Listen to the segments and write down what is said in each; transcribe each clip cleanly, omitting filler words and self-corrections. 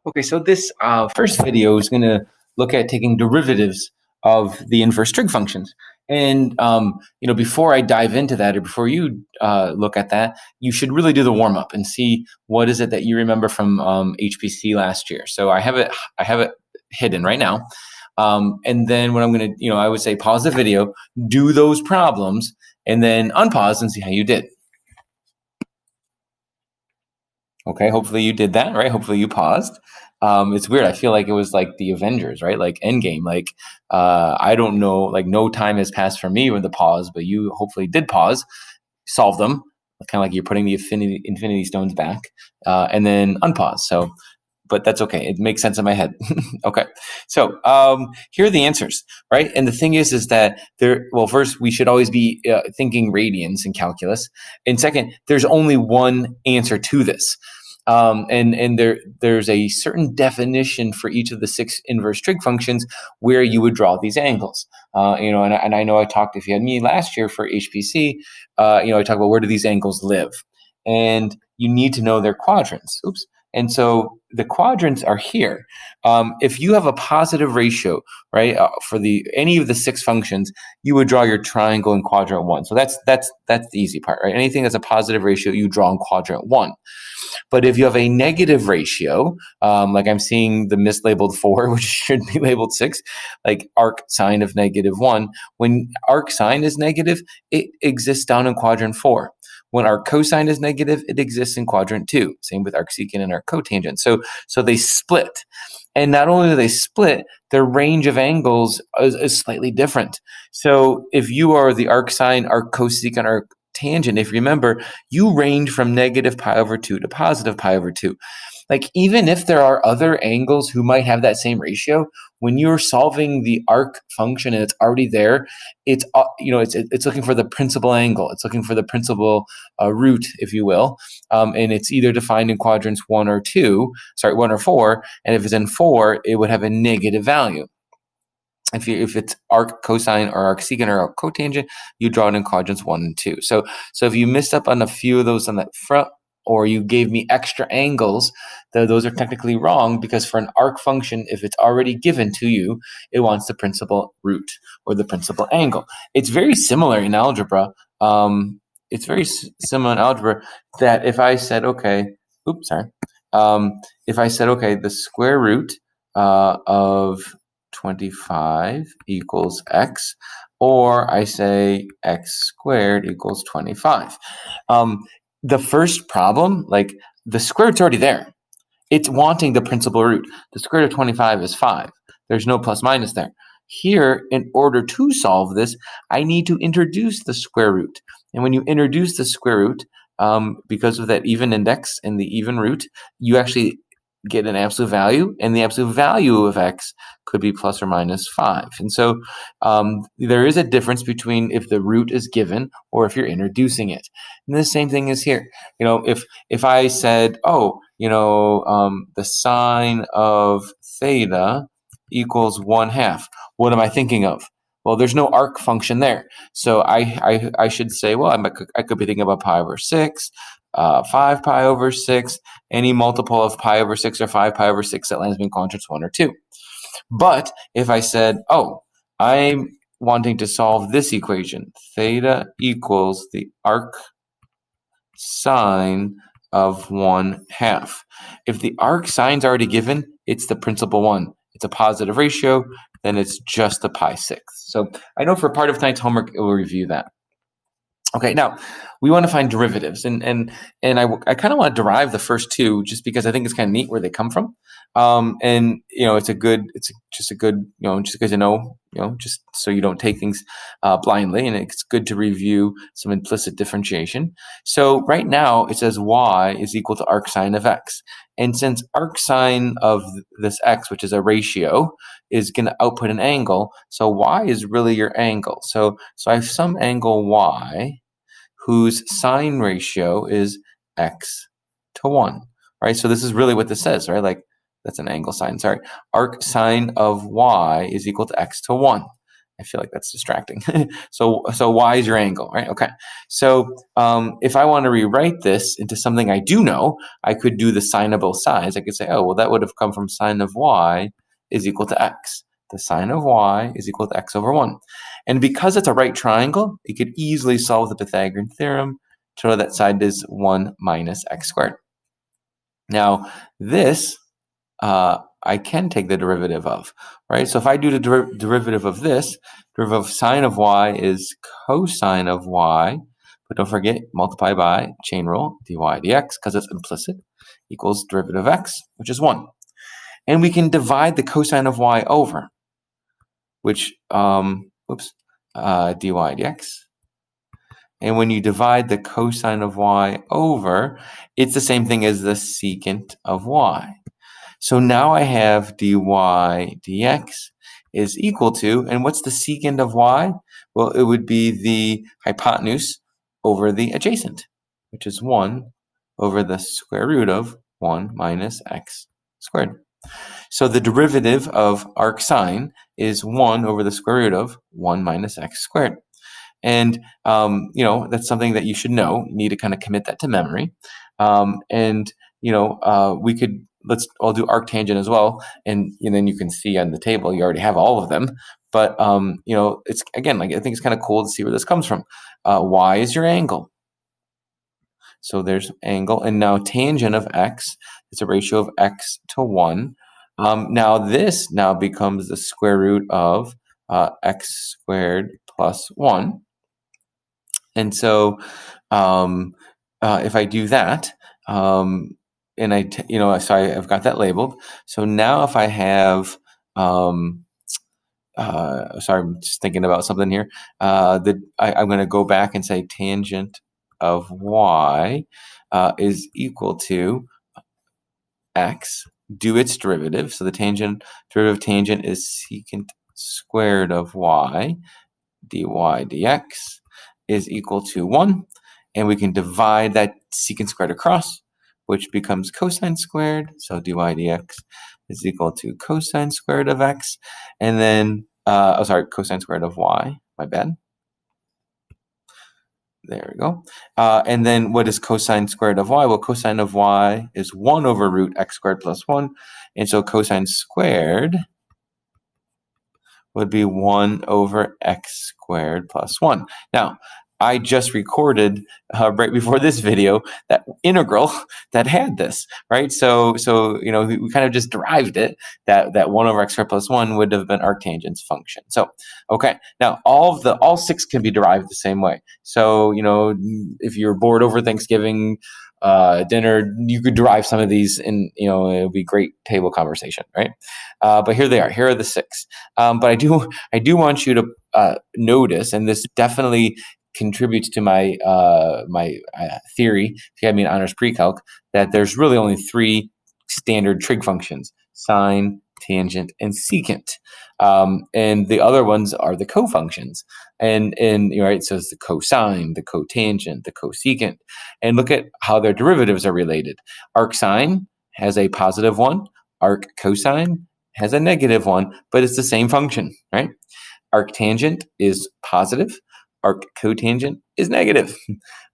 Okay, so this first video is going to look at taking derivatives of the inverse trig functions. And before I dive into that, or before you look at that, you should really do the warm up and see what is it that you remember from HPC last year. So I have it hidden right now. And then what I'm going to, I would say pause the video, do those problems, and then unpause and see how you did. Okay, hopefully you did that, right? Hopefully you paused. It's weird. I feel like it was like the Avengers, right? Like Endgame. Like I don't know, like no time has passed for me with the pause, but you hopefully did pause, solve them, kind of like you're putting the infinity stones back, and then unpause. So, but that's okay. It makes sense in my head. Okay, so here are the answers, right? And the thing is that first we should always be thinking radians in calculus, and second, there's only one answer to this. And there's a certain definition for each of the 6 inverse trig functions where you would draw these angles. And I know I talked, if you had me last year for HPC, I talked about where do these angles live, and you need to know their quadrants. Oops. And so the quadrants are here. If you have a positive ratio, right, for any of the 6 functions, you would draw your triangle in quadrant 1. So that's the easy part, right? Anything that's a positive ratio, you draw in quadrant 1. But if you have a negative ratio, like I'm seeing the mislabeled 4, which should be labeled 6, like arc sine of -1, when arc sine is negative, it exists down in quadrant 4. When arc cosine is negative, it exists in quadrant 2. Same with arc secant and arc cotangent. So they split. And not only do they split, their range of angles is slightly different. So if you are the arc sine, arc cosecant, arc tangent, if you remember, you range from -π/2 to +π/2. Like even if there are other angles who might have that same ratio, when you're solving the arc function and it's already there, it's looking for the principal angle. It's looking for the principal root, if you will, and it's either defined in quadrants 1 or 4. And if it's in 4, it would have a negative value. If it's arc cosine or arc secant or arc cotangent, you draw it in quadrants 1 and 2. So if you missed up on a few of those on that front, or you gave me extra angles, those are technically wrong, because for an arc function, if it's already given to you, it wants the principal root or the principal angle. It's very similar in algebra. That if I said, the square root of 25 equals x, or I say x squared equals 25. The first problem, like the square root's already there. It's wanting the principal root. The square root of 25 is 5. There's no plus minus there. Here, in order to solve this, I need to introduce the square root. And when you introduce the square root, because of that even index and the even root, you actually get an absolute value, and the absolute value of x could be plus or minus 5. And so there is a difference between if the root is given or if you're introducing it. And the same thing is here. If I said, the sine of theta equals 1/2, what am I thinking of? Well, there's no arc function there. So I should say, well, I could be thinking about π/6, 5π/6, any multiple of π/6 or 5π/6 that lands me in quadrants 1 or 2. But if I said, I'm wanting to solve this equation, theta equals the arc sine of 1/2. If the arc sine's already given, it's the principal one. It's a positive ratio, then it's just the π/6. So I know for part of tonight's homework, it will review that. Okay, now we want to find derivatives, and I kind of want to derive the first 2 just because I think it's kind of neat where they come from, it's just good to know, just so you don't take things blindly, and it's good to review some implicit differentiation. So right now it says y is equal to arc sine of x, and since arc sine of this x, which is a ratio, is going to output an angle, so y is really your angle. So I have some angle y whose sine ratio is x to 1, right? So this is really what this says, right? Like that's an angle sine, sorry. Arc sine of y is equal to x to 1. I feel like that's distracting. So y is your angle, right? Okay. So if I want to rewrite this into something I do know, I could do the sine of both sides. I could say, oh, well, that would have come from sine of y is equal to x. The sine of y is equal to x over 1. And because it's a right triangle, it could easily solve the Pythagorean theorem to know that side is 1 minus x squared. Now, this I can take the derivative of, right? So if I do the derivative of this, derivative of sine of y is cosine of y, but don't forget, multiply by chain rule, dy dx, because it's implicit, equals derivative of x, which is 1. And we can divide the cosine of y over, which, dy dx. And when you divide the cosine of y over, it's the same thing as the secant of y. So now I have dy dx is equal to, and what's the secant of y? Well, it would be the hypotenuse over the adjacent, which is 1 over the square root of 1 minus x squared. So the derivative of arc sine is 1 over the square root of 1 minus x squared. And, that's something that you should know. You need to kind of commit that to memory. We could, I'll do arctangent as well. And then you can see on the table, you already have all of them. But, it's, again, I think it's kind of cool to see where this comes from. Y is your angle. So there's angle. And now tangent of x is a ratio of x to 1. Now this now becomes the square root of x squared plus 1. And so if I do that, and so I've got that labeled. So now if I have, sorry, I'm just thinking about something here. I'm going to go back and say tangent of y is equal to x, do its derivative. So the derivative of tangent is secant squared of y, dy dx is equal to 1, and we can divide that secant squared across, which becomes cosine squared. So dy dx is equal to cosine squared of x, and then cosine squared of y. My bad. There we go. And then what is cosine squared of y? Well, cosine of y is 1 over root x squared plus 1, and so cosine squared would be 1 over x squared plus 1. Now, I just recorded right before this video that integral that had this, right? So we kind of just derived it, that 1 over x squared plus 1 would have been arctangent's function. So, okay, now all 6 can be derived the same way. So, if you're bored over Thanksgiving dinner, you could derive some of these, and it would be great table conversation, right? But here they are. Here are the 6. But I do want you to notice, and this definitely contributes to my theory, if you had me in honors pre-calc, that there's really only 3 standard trig functions: sine, tangent, and secant. And the other ones are the cofunctions. And right, so it's the cosine, the cotangent, the cosecant. And look at how their derivatives are related. Arcsine has a positive 1. Arccosine has a negative 1, but it's the same function, right? Arctangent is positive. Arccotangent is negative.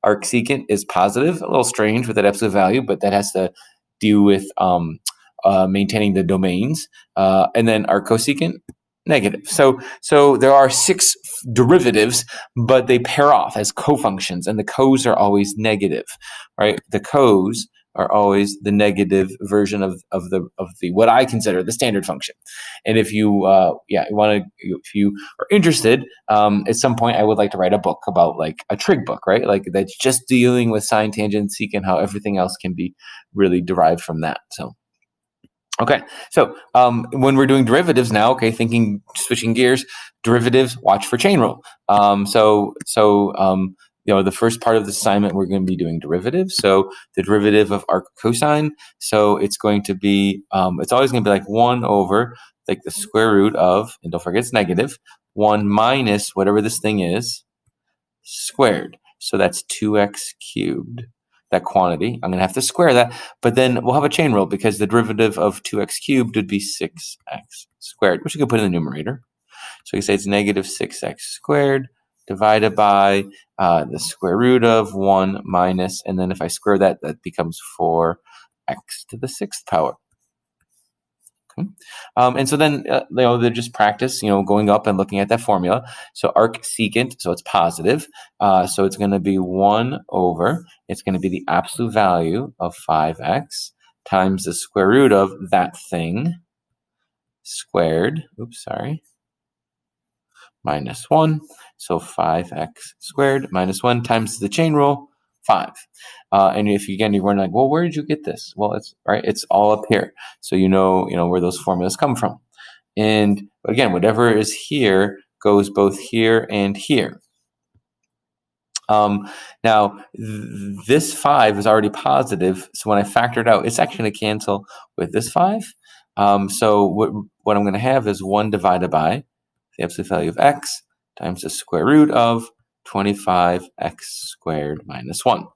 Arcsecant is positive. A little strange with that absolute value, but that has to do with maintaining the domains. And then arccosecant, negative. So there are 6 derivatives, but they pair off as cofunctions, and the cos are always negative, right? The cos are always the negative version of the what I consider the standard function. And if you if you are interested, at some point I would like to write a book about like a trig book, right? Like that's just dealing with sine, tangent, secant, how everything else can be really derived from that. So. Okay, so when we're doing derivatives now, switching gears, derivatives, watch for chain rule. The first part of the assignment, we're going to be doing derivatives. So the derivative of arccosine, so it's going to be, it's always going to be like 1 over like the square root of, and don't forget it's negative, 1 minus whatever this thing is, squared. So that's 2x cubed. That quantity. I'm going to have to square that, but then we'll have a chain rule because the derivative of 2x cubed would be 6x squared, which you can put in the numerator. So you say it's negative 6x squared divided by the square root of 1 minus, and then if I square that, that becomes 4x to the 6th power. Okay. And so then, they just practice, going up and looking at that formula. So arc secant, so it's positive. So it's going to be 1 over, it's going to be the absolute value of 5x times the square root of that thing squared, minus 1. So 5x squared minus 1 times the chain rule, 5. And if you're wondering, like, well, where did you get this? Well, it's all up here. So you know where those formulas come from. And again, whatever is here goes both here and here. Now, this 5 is already positive, so when I factor it out, it's actually going to cancel with this 5. So what I'm going to have is 1 divided by the absolute value of x times the square root of 25x squared minus 1.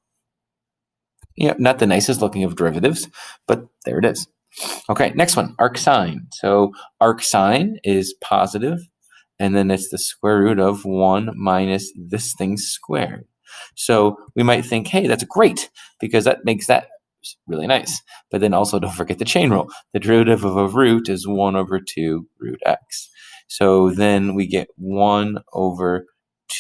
Yeah, not the nicest looking of derivatives, but there it is. Okay, next one, arc sine. So arc sine is positive, and then it's the square root of 1 minus this thing squared. So we might think, hey, that's great, because that makes that really nice. But then also don't forget the chain rule. The derivative of a root is 1 over 2 root x. So then we get 1 over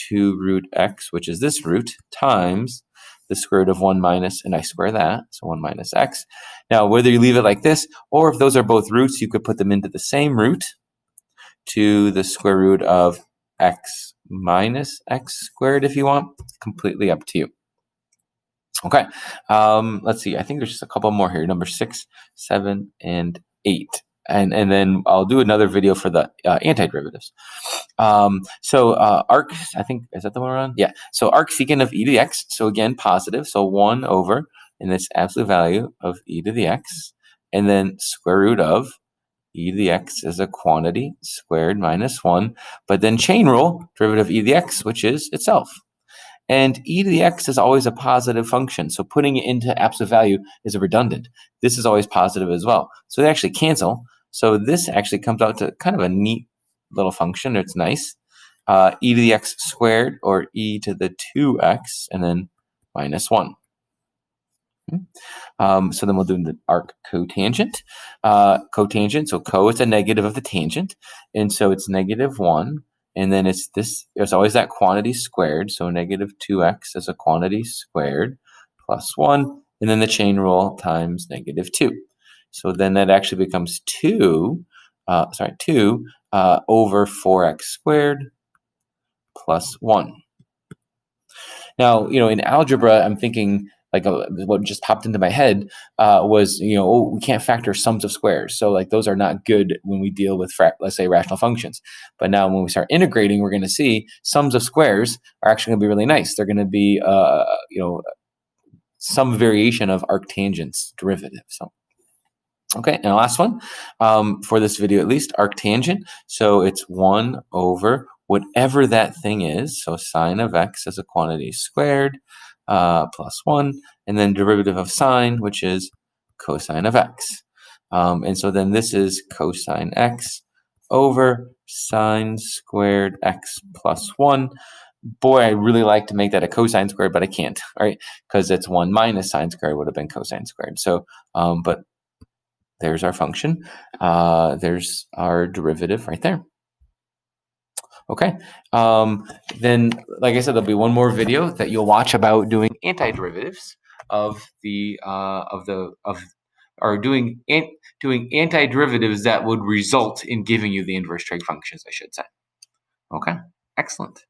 2 root x, which is this root, times the square root of 1 minus, and I square that, so 1 minus x. Now, whether you leave it like this, or if those are both roots, you could put them into the same root to the square root of x minus x squared if you want. It's completely up to you. Okay, let's see. I think there's just a couple more here, number 6, 7, and 8. And then I'll do another video for the antiderivatives. So arc, I think, is that the one we're on? Yeah. So arc secant of e to the x. So again, positive. So 1 over, and this absolute value of e to the x. And then square root of e to the x is a quantity squared minus 1. But then chain rule, derivative of e to the x, which is itself. And e to the x is always a positive function. So putting it into absolute value is a redundant. This is always positive as well. So they actually cancel. So this actually comes out to kind of a neat little function. It's nice. E to the x squared, or e to the 2x, and then minus 1. So then we'll do the arc cotangent. Cotangent, so co is a negative of the tangent. And so it's negative 1. And then there's always that quantity squared. So negative 2x is a quantity squared plus 1. And then the chain rule times negative 2. So then that actually becomes 2 over 4x squared plus 1. Now, in algebra, I'm thinking, like, what just popped into my head was, we can't factor sums of squares. So like those are not good when we deal with, let's say, rational functions. But now when we start integrating, we're going to see sums of squares are actually going to be really nice. They're going to be, some variation of arctangent's derivative. So. Okay, and the last one, for this video at least, arctangent. So it's 1 over whatever that thing is. So sine of x is a quantity squared plus 1, and then derivative of sine, which is cosine of x. And so then this is cosine x over sine squared x plus 1. Boy, I really like to make that a cosine squared, but I can't, right? Because it's 1 minus sine squared would have been cosine squared. So, but there's our function. There's our derivative right there. Okay. Then, like I said, there'll be one more video that you'll watch about doing antiderivatives doing antiderivatives that would result in giving you the inverse trig functions, I should say. Okay. Excellent.